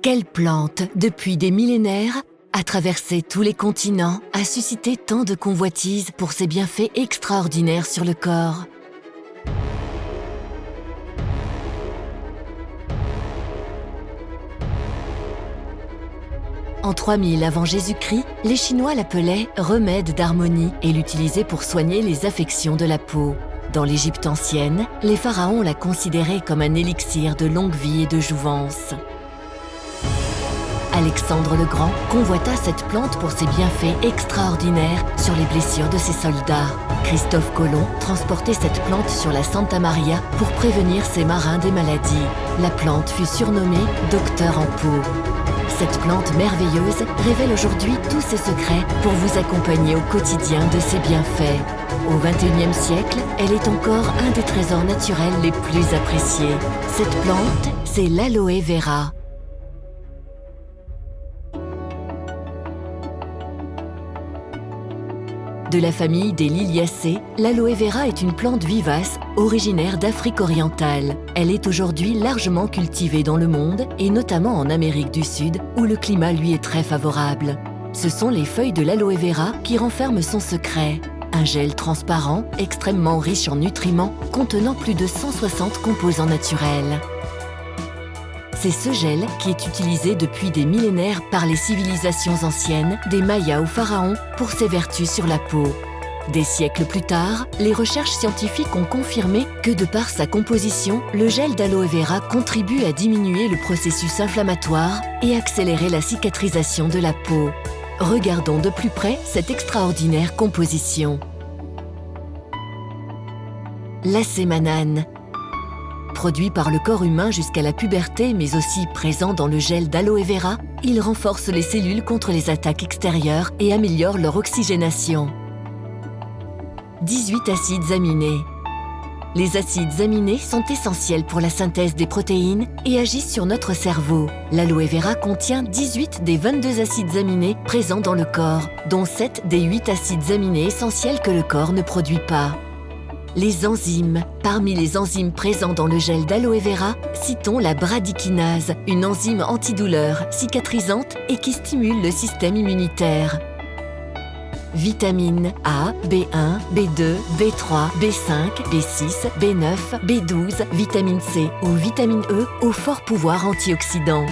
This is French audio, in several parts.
Quelle plante, depuis des millénaires, a traversé tous les continents, a suscité tant de convoitises pour ses bienfaits extraordinaires sur le corps. En 3000 avant Jésus-Christ, les Chinois l'appelaient remède d'harmonie et l'utilisaient pour soigner les affections de la peau. Dans l'Égypte ancienne, les pharaons la considéraient comme un élixir de longue vie et de jouvence. Alexandre le Grand convoita cette plante pour ses bienfaits extraordinaires sur les blessures de ses soldats. Christophe Colomb transportait cette plante sur la Santa Maria pour prévenir ses marins des maladies. La plante fut surnommée « Docteur en peau ». Cette plante merveilleuse révèle aujourd'hui tous ses secrets pour vous accompagner au quotidien de ses bienfaits. Au XXIe siècle, elle est encore un des trésors naturels les plus appréciés. Cette plante, c'est l'aloe vera. De la famille des Liliacées, l'aloe vera est une plante vivace originaire d'Afrique orientale. Elle est aujourd'hui largement cultivée dans le monde et notamment en Amérique du Sud où le climat lui est très favorable. Ce sont les feuilles de l'aloe vera qui renferment son secret. Un gel transparent, extrêmement riche en nutriments, contenant plus de 160 composants naturels. C'est ce gel qui est utilisé depuis des millénaires par les civilisations anciennes, des Mayas aux pharaons, pour ses vertus sur la peau. Des siècles plus tard, les recherches scientifiques ont confirmé que de par sa composition, le gel d'aloe vera contribue à diminuer le processus inflammatoire et accélérer la cicatrisation de la peau. Regardons de plus près cette extraordinaire composition. L'acémanane. Produit par le corps humain jusqu'à la puberté, mais aussi présent dans le gel d'aloe vera, il renforce les cellules contre les attaques extérieures et améliore leur oxygénation. 18 acides aminés. Les acides aminés sont essentiels pour la synthèse des protéines et agissent sur notre cerveau. L'aloe vera contient 18 des 22 acides aminés présents dans le corps, dont 7 des 8 acides aminés essentiels que le corps ne produit pas. Les enzymes. Parmi les enzymes présents dans le gel d'aloe vera, citons la bradykinase, une enzyme antidouleur, cicatrisante et qui stimule le système immunitaire. Vitamines A, B1, B2, B3, B5, B6, B9, B12, vitamine C ou vitamine E au fort pouvoir antioxydant.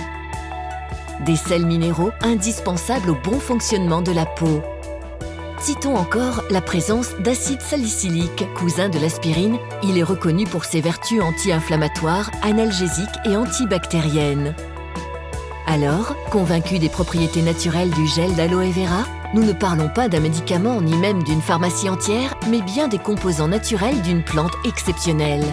Des sels minéraux indispensables au bon fonctionnement de la peau. Citons encore la présence d'acide salicylique, cousin de l'aspirine. Il est reconnu pour ses vertus anti-inflammatoires, analgésiques et antibactériennes. Alors, convaincus des propriétés naturelles du gel d'aloe vera, nous ne parlons pas d'un médicament ni même d'une pharmacie entière, mais bien des composants naturels d'une plante exceptionnelle.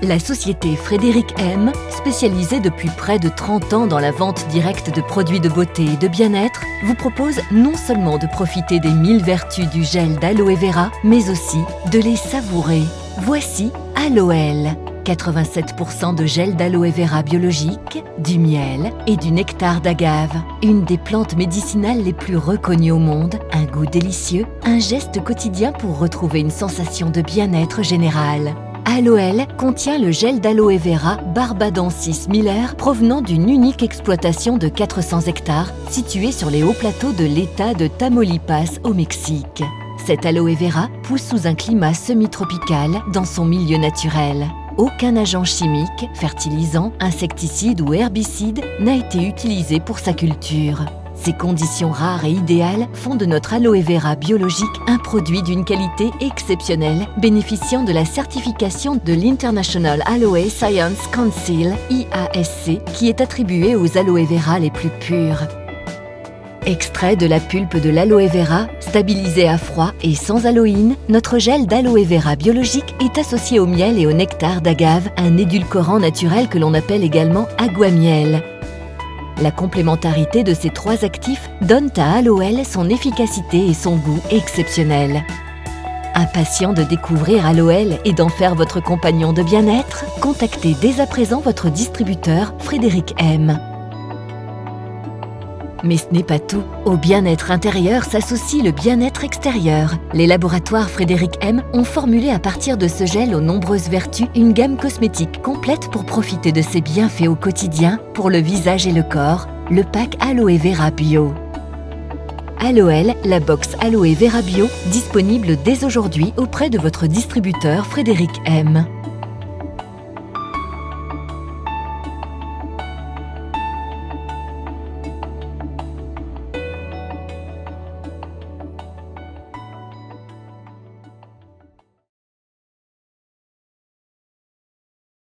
La société Frédéric M, spécialisée depuis près de 30 ans dans la vente directe de produits de beauté et de bien-être, vous propose non seulement de profiter des 1000 vertus du gel d'aloe vera, mais aussi de les savourer. Voici Aloël. 87% de gel d'aloe vera biologique, du miel et du nectar d'agave. Une des plantes médicinales les plus reconnues au monde, un goût délicieux, un geste quotidien pour retrouver une sensation de bien-être général. Aloël contient le gel d'aloe vera Barbadensis Miller provenant d'une unique exploitation de 400 hectares située sur les hauts plateaux de l'État de Tamaulipas au Mexique. Cet aloe vera pousse sous un climat semi-tropical dans son milieu naturel. Aucun agent chimique, fertilisant, insecticide ou herbicide n'a été utilisé pour sa culture. Ces conditions rares et idéales font de notre aloe vera biologique un produit d'une qualité exceptionnelle, bénéficiant de la certification de l'International Aloe Science Council, IASC, qui est attribuée aux aloe vera les plus purs. Extrait de la pulpe de l'aloe vera, stabilisé à froid et sans aloïne, notre gel d'aloe vera biologique est associé au miel et au nectar d'agave, un édulcorant naturel que l'on appelle également aguamiel. La complémentarité de ces trois actifs donne à Aloël son efficacité et son goût exceptionnels. Impatient de découvrir Aloël et d'en faire votre compagnon de bien-être, contactez dès à présent votre distributeur Frédéric M. Mais ce n'est pas tout. Au bien-être intérieur s'associe le bien-être extérieur. Les laboratoires Frédéric M ont formulé à partir de ce gel aux nombreuses vertus une gamme cosmétique complète pour profiter de ses bienfaits au quotidien pour le visage et le corps, le pack Aloe Vera Bio. Aloel, la box Aloe Vera Bio, disponible dès aujourd'hui auprès de votre distributeur Frédéric M.